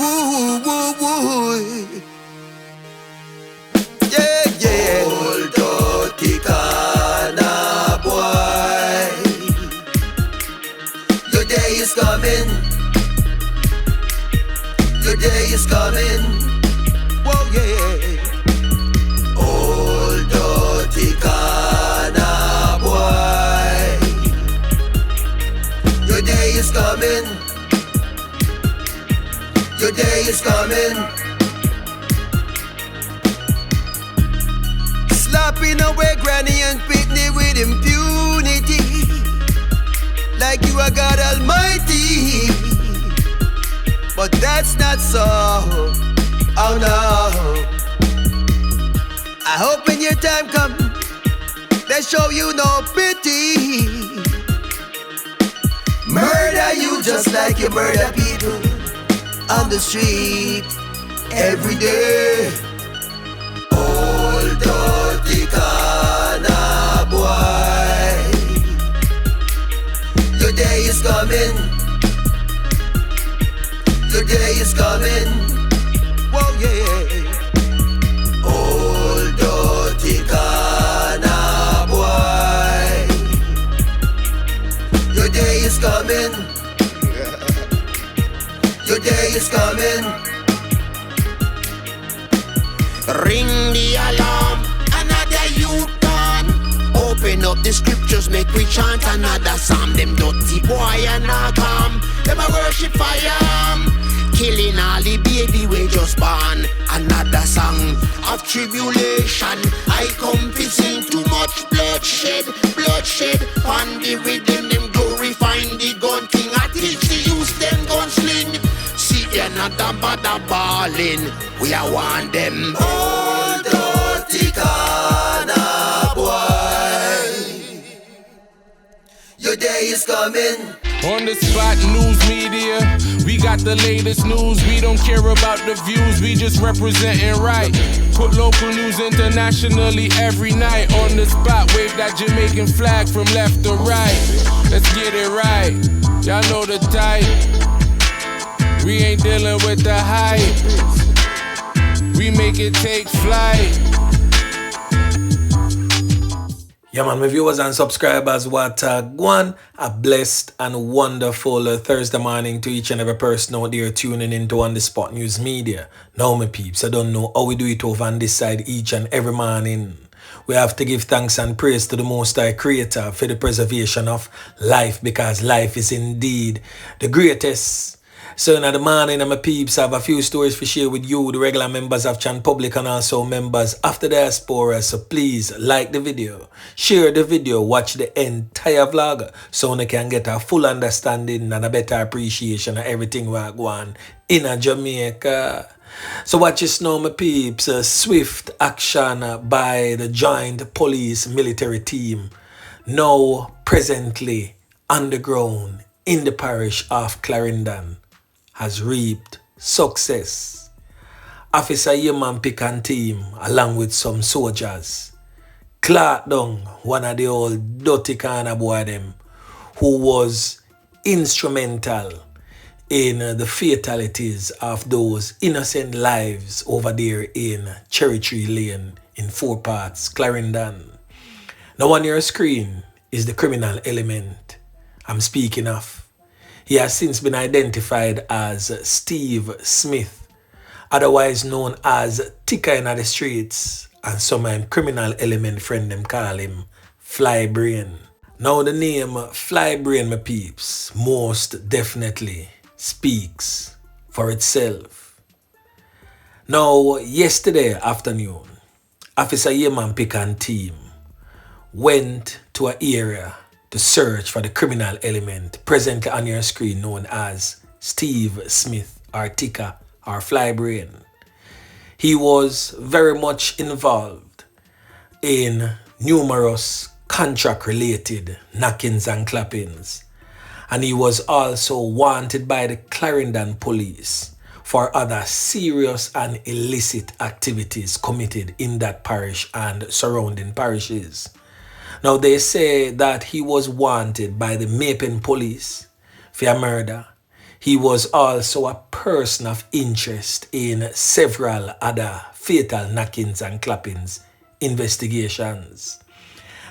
Woo, woo, woo. Yeah, yeah. Old dirty Ghana boy. Your day is coming. Your day is coming. Whoa, yeah. Old dirty Ghana boy. Your day is coming. Your day is coming. Slapping away granny and picnic with impunity, like you are God Almighty. But that's not so. Oh no. I hope when your time comes, they show you no pity. Murder you just like you murder people on the street every day. Old dirty Ghana boy. Your day is coming. Your day is coming. Whoa, yeah. Old dirty Ghana boy. Your day is coming. Your day is coming. Ring the alarm, another youth gone. Open up the scriptures, make we chant another psalm. Them dirty boy and not come. Them a worship fire. Killing all the baby we just born. Another song of tribulation. I come to sing too much bloodshed. Bloodshed on the rhythm. Them glorifying the gun thing. I teach the youth them gun sling. See another bother balling. We are one them. Old dirty Ghana boy. Your day is coming. On the spot news media, we got the latest news. We don't care about the views, we just representing right. Put local news internationally every night. On the spot, wave that Jamaican flag from left to right. Let's get it right, y'all know the type. We ain't dealing with the hype. We make it take flight. Yeah man, my viewers and subscribers, what one a blessed and wonderful Thursday morning to each and every person out there tuning into On The Spot News Media. Now my peeps, I don't know how we do it over on this side each and every morning. We have to give thanks and praise to the Most High Creator for the preservation of life, because life is indeed the greatest. So in the morning, my peeps, I have a few stories to share with you, the regular members of Chang Public and also members of the diaspora. So please like the video, share the video, watch the entire vlog so you can get a full understanding and a better appreciation of everything we're going in Jamaica. So watch this now, my peeps. Swift action by the joint police military team, now presently underground in the parish of Clarendon, has reaped success. Officer Yeman Pick and team, along with some soldiers, clapped down one of the old dirty kind of boy them who was instrumental in the fatalities of those innocent lives over there in Cherry Tree Lane in Four Parts, Clarendon. Now on your screen is the criminal element I'm speaking of. He has since been identified as Steve Smith, otherwise known as Tika in the streets, and some criminal element friend them call him Fly Brain. Now the name Fly Brain, my peeps, most definitely speaks for itself. Now yesterday afternoon, Officer Yeman Pick and team went to an area to search for the criminal element presently on your screen known as Steve Smith or Tika or Fly Brain. He was very much involved in numerous contract-related knockings and clappings, and he was also wanted by the Clarendon police for other serious and illicit activities committed in that parish and surrounding parishes. Now they say that he was wanted by the Mapen police for a murder. He was also a person of interest in several other fatal knockings and clappings investigations.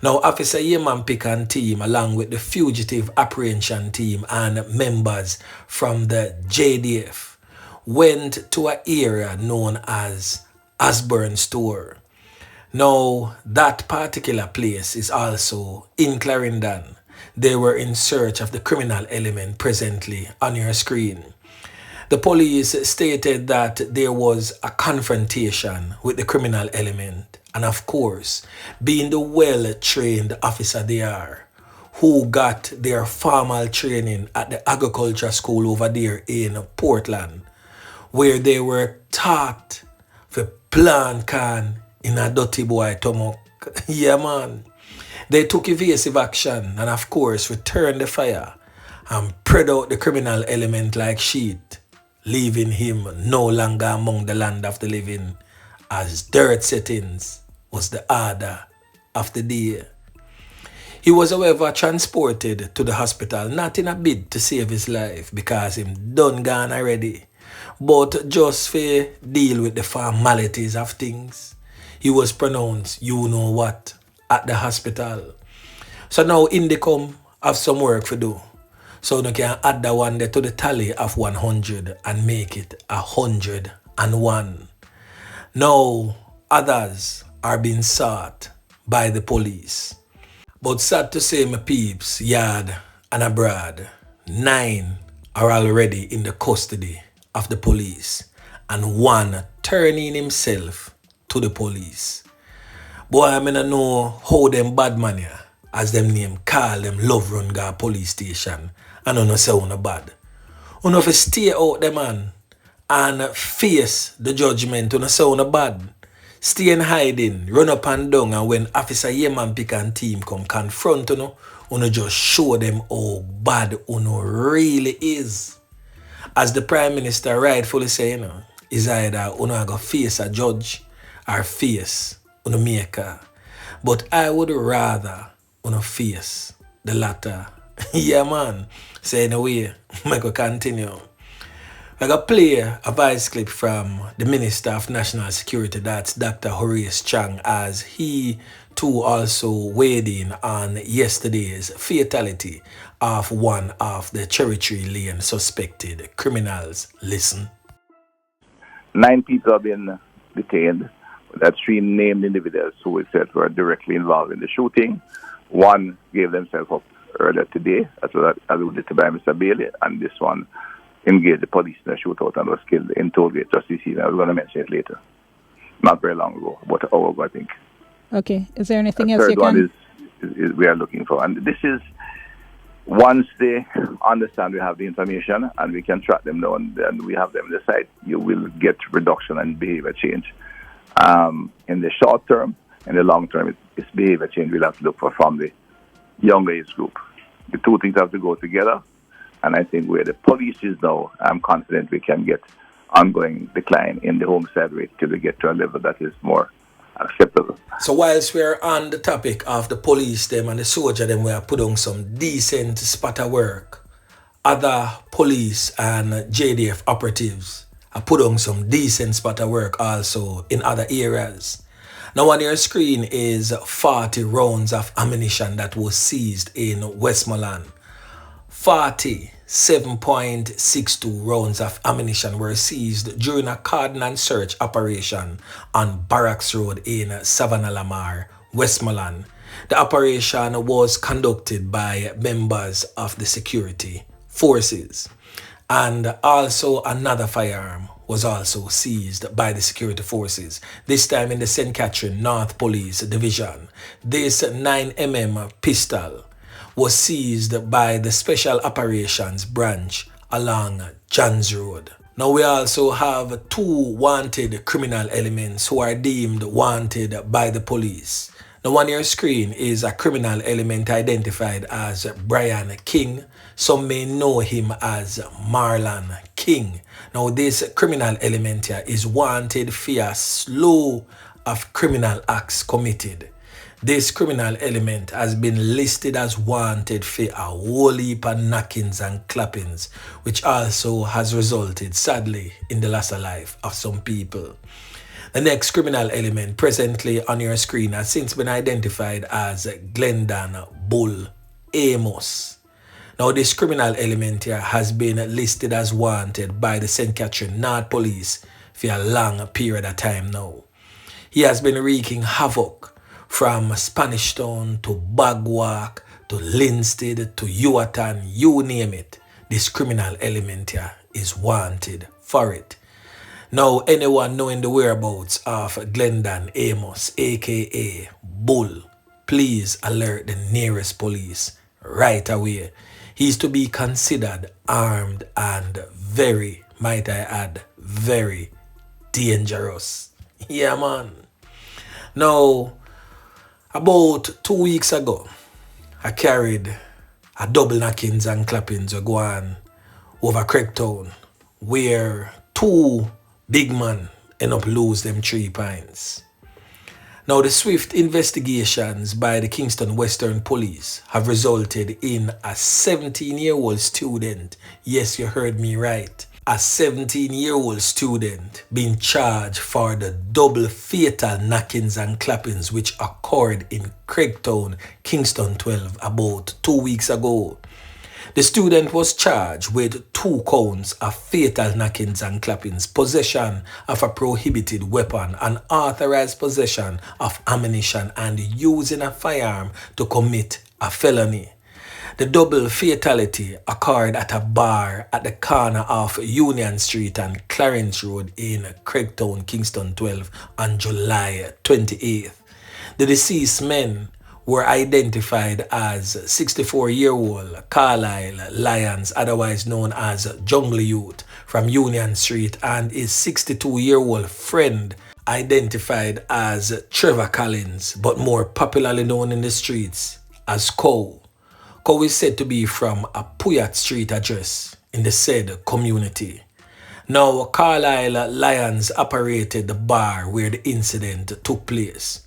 Now, Officer Yeman Pick and team, along with the fugitive apprehension team and members from the JDF, went to an area known as Osborne Store. Now, that particular place is also in Clarendon. They were in search of the criminal element presently on your screen. The police stated that there was a confrontation with the criminal element, and of course, being the well-trained officer they are, who got their formal training at the agriculture school over there in Portland, where they were taught to plant can in a dirty boy stomach. Yeah, man. They took evasive action and of course returned the fire and spread out the criminal element like sheet, leaving him no longer among the land of the living, as dirt settings was the order of the day. He was, however, transported to the hospital, not in a bid to save his life, because him done gone already, but just for deal with the formalities of things. He was pronounced you know what at the hospital. So now Indicom have some work to do. So you can add that one there to the tally of 100 and make it 101. Now others are being sought by the police. But sad to say, my peeps, yard and abroad, 9 are already in the custody of the police and 1 turning himself to the police. Boy, I mean, I know how them bad man here, as them name call them Love Run Gar police station, and I know say una bad. Una fi stay out the man and face the judgment. Una say una bad. Stay in hiding, run up and down, and when Officer Yeman Pick and team come confront una just show them how bad una really is. As the Prime Minister rightfully say, is either una go face a judge or face una maker. But I would rather una face the latter. Yeah, man. So anyway, I go continue. I got play a voice clip from the Minister of National Security, that's Dr. Horace Chang, as he too also weighed in on yesterday's fatality of one of the Cherry Tree Lane suspected criminals. Listen. 9 people have been detained. That's 3 named individuals who is said were directly involved in the shooting. 1 gave themselves up earlier today, as well as alluded to by Mr. Bailey, and this one engaged the police in a shootout and was killed in Tollgate just this evening. I was going to mention it later. Not very long ago, about an hour ago, I think. Okay. Is there anything The else you third can... one is we are looking for. And this is, once they understand we have the information and we can track them down and we have them in the site, you will get reduction and behavior change. In the short term, in the long term, it's behavior change we'll have to look for from the younger age group. The two things have to go together. And I think where the police is now, I'm confident we can get ongoing decline in the homicide rate till we get to a level that is more acceptable. So whilst we're on the topic of the police them and the soldier them, we are put on some decent spot of work. Other police and JDF operatives are put on some decent spot of work also in other areas. Now on your screen is 40 rounds of ammunition that was seized in Westmoreland. 47.62 rounds of ammunition were seized during a cordon and search operation on Barracks Road in Savannah Lamar, Westmoreland. The operation was conducted by members of the security forces, and also another firearm was also seized by the security forces, this time in the St. Catherine North Police Division. This 9mm pistol was seized by the Special Operations Branch along Johns Road. Now we also have 2 wanted criminal elements who are deemed wanted by the police. Now on your screen is a criminal element identified as Brian King. Some may know him as Marlon King. Now this criminal element here is wanted for a slew of criminal acts committed. This criminal element has been listed as wanted for a whole heap of knockings and clappings, which also has resulted, sadly, in the loss of life of some people. The next criminal element presently on your screen has since been identified as Clarendon Bull Amos. Now, this criminal element here has been listed as wanted by the St. Catherine North Police for a long period of time now. He has been wreaking havoc from Spanish Town to Bagwalk to Linstead to Yuatan, you name it. This criminal element here is wanted for it. Now, anyone knowing the whereabouts of Clarendon Amos, aka Bull, please alert the nearest police right away. He is to be considered armed and very, might I add, very dangerous. Yeah, man. Now, about 2 weeks ago, I carried a double knockings and clappings go on over Clarendon, where two big men end up lose them 3 pints. Now, the swift investigations by the Kingston Western Police have resulted in a 17-year-old student, yes, you heard me right, a 17-year-old student being charged for the double fatal knockings and clappings which occurred in Clarendon, Kingston 12 about 2 weeks ago. The student was charged with 2 counts of fatal knockings and clappings, possession of a prohibited weapon, unauthorized possession of ammunition, and using a firearm to commit a felony. The double fatality occurred at a bar at the corner of Union Street and Clarence Road in Clarendon, Kingston 12 on July 28th. The deceased men were identified as 64-year-old Carlisle Lyons, otherwise known as Jungle Youth, from Union Street, and his 62-year-old friend, identified as Trevor Collins, but more popularly known in the streets as Coe. Coe is said to be from a Puyat Street address in the said community. Now, Carlisle Lyons operated the bar where the incident took place.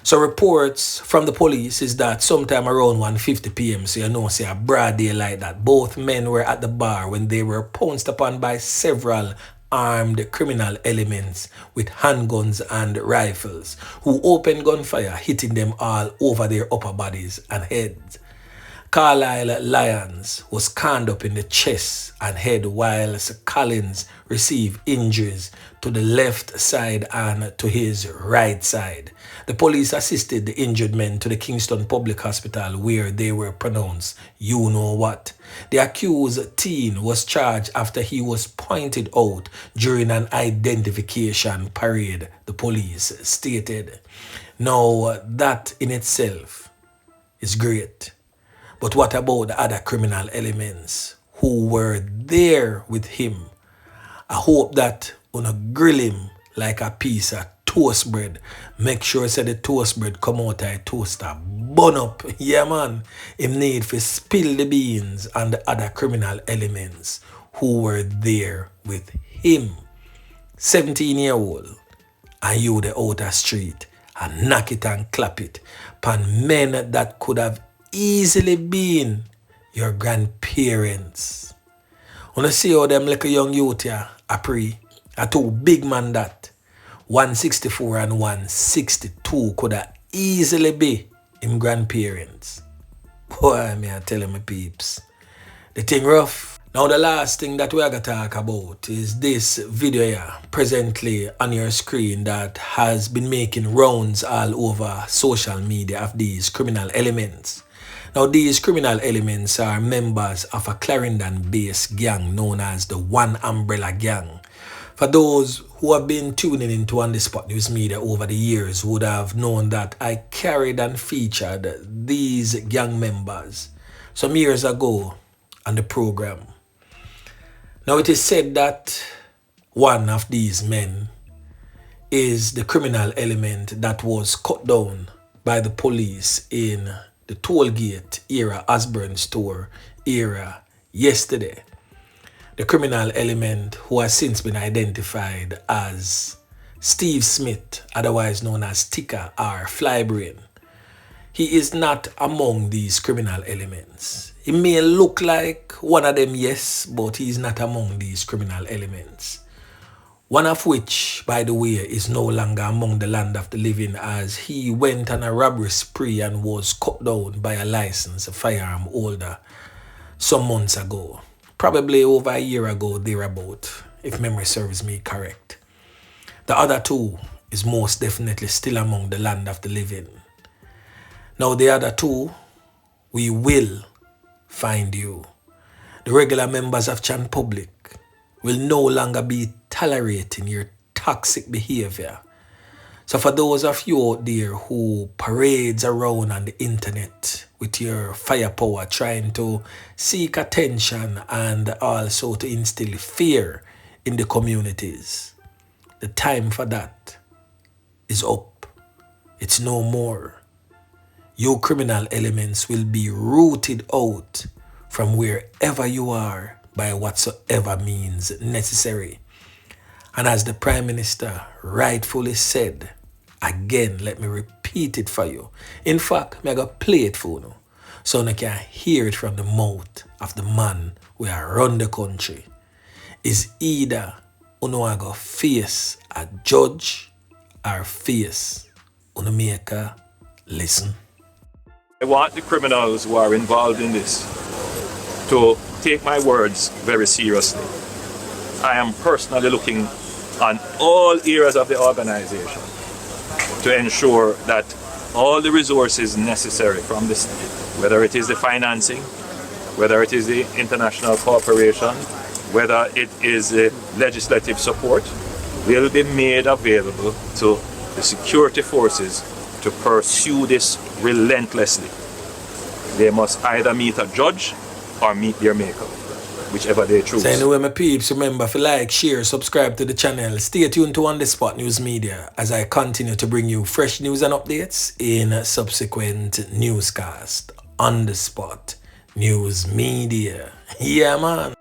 So reports from the police is that sometime around 1:50 p.m, so you know, say a broad daylight, that both men were at the bar when they were pounced upon by several armed criminal elements with handguns and rifles, who opened gunfire, hitting them all over their upper bodies and heads. Carlisle Lyons was conned up in the chest and head, whilst Collins received injuries to the left side and to his right side. The police assisted the injured men to the Kingston Public Hospital, where they were pronounced you know what. The accused teen was charged after he was pointed out during an identification parade, the police stated. Now, that in itself is great. But what about the other criminal elements who were there with him? I hope that when I grill him like a piece of toast bread, make sure say the toast bread come out of a toaster, burn up. Yeah, man. Him need to spill the beans on the other criminal elements who were there with him. 17-year-old, and you the outer street, and knock it and clap it upon men that could have easily been your grandparents. Wanna see how them little young youth here are pre? A 2 big man that 164 and 162 could have easily be him grandparents. Boy, me I tell him my peeps, the thing rough. Now the last thing that we are going to talk about is this video here presently on your screen that has been making rounds all over social media of these criminal elements. Now, these criminal elements are members of a Clarendon-based gang known as the One Umbrella Gang. For those who have been tuning into On The Spot News Media over the years would have known that I carried and featured these gang members some years ago on the program. Now, it is said that one of these men is the criminal element that was cut down by the police in the tollgate era, Osborne store era yesterday. The criminal element who has since been identified as Steve Smith, otherwise known as Tika or Flybrain, He is not among these criminal elements. He may look like one of them, yes, but he is not among these criminal elements. One of which, by the way, is no longer among the land of the living, as he went on a robbery spree and was cut down by a licensed firearm holder some months ago. Probably over a year ago, thereabout, if memory serves me correct. The other two is most definitely still among the land of the living. Now the other two, we will find you. The regular members of Chang Public will no longer be tolerating your toxic behavior. So for those of you out there who parades around on the internet with your firepower trying to seek attention and also to instill fear in the communities, the time for that is up. It's no more. You criminal elements will be rooted out from wherever you are by whatsoever means necessary. And as the Prime Minister rightfully said, again, let me repeat it for you. In fact, I'm going to play it for you so you can hear it from the mouth of the man who run the country. Is either you going to face a judge or face you make a listen. I want the criminals who are involved in this to take my words very seriously. I am personally looking on all areas of the organization to ensure that all the resources necessary from the state, whether it is the financing, whether it is the international cooperation, whether it is the legislative support, will be made available to the security forces to pursue this relentlessly. They must either meet a judge or meet their maker, whichever they choose. So anyway, my peeps, remember to like, share, subscribe to the channel. Stay tuned to On The Spot News Media as I continue to bring you fresh news and updates in subsequent newscast. On The Spot News Media. Yeah, man.